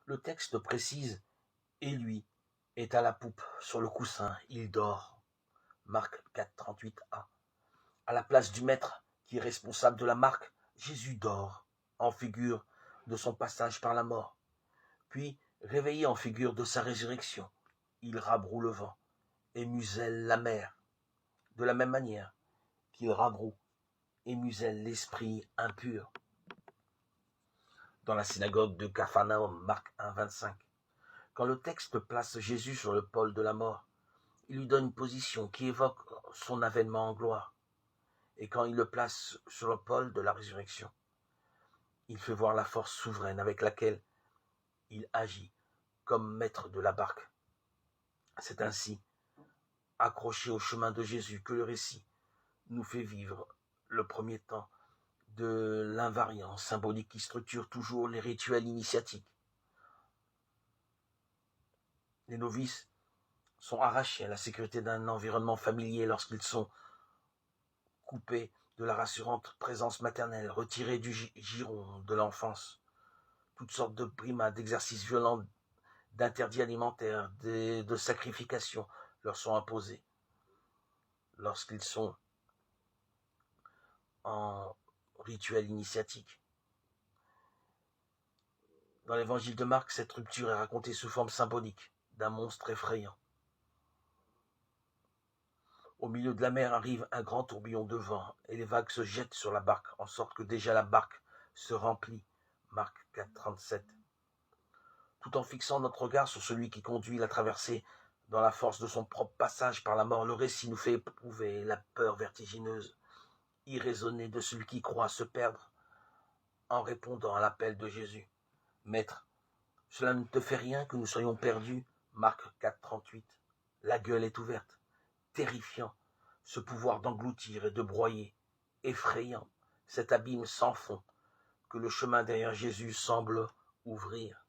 Le texte précise « Et lui est à la poupe, sur le coussin, il dort ». Marc 4, 38a. À la place du maître qui est responsable de la marque, Jésus dort, en figure de son passage par la mort. Puis, réveillé en figure de sa résurrection, il rabroue le vent et muselle la mer, de la même manière qu'il rabroue et muselle l'esprit impur. Dans la synagogue de Capharnaüm, Marc 1, 25, quand le texte place Jésus sur le pôle de la mort, il lui donne une position qui évoque son avènement en gloire. Et quand il le place sur le pôle de la résurrection, il fait voir la force souveraine avec laquelle il agit comme maître de la barque. C'est ainsi, accroché au chemin de Jésus, que le récit nous fait vivre le premier temps de l'invariant symbolique qui structure toujours les rituels initiatiques. Les novices sont arrachés à la sécurité d'un environnement familier lorsqu'ils sont coupés de la rassurante présence maternelle, retirés du giron de l'enfance. Toutes sortes de brimades, d'exercices violents, d'interdits alimentaires, de sacrifications leur sont imposés lorsqu'ils sont en rituel initiatique. Dans l'évangile de Marc, cette rupture est racontée sous forme symbolique d'un monstre effrayant. Au milieu de la mer arrive un grand tourbillon de vent et les vagues se jettent sur la barque, en sorte que déjà la barque se remplit. Marc 4, 37. Tout en fixant notre regard sur celui qui conduit la traversée dans la force de son propre passage par la mort, le récit nous fait éprouver la peur vertigineuse, irraisonnée de celui qui croit se perdre en répondant à l'appel de Jésus. Maître, cela ne te fait rien que nous soyons perdus. Marc 4, 38. La gueule est ouverte, terrifiant, ce pouvoir d'engloutir et de broyer, effrayant, cet abîme sans fond que le chemin derrière Jésus semble ouvrir.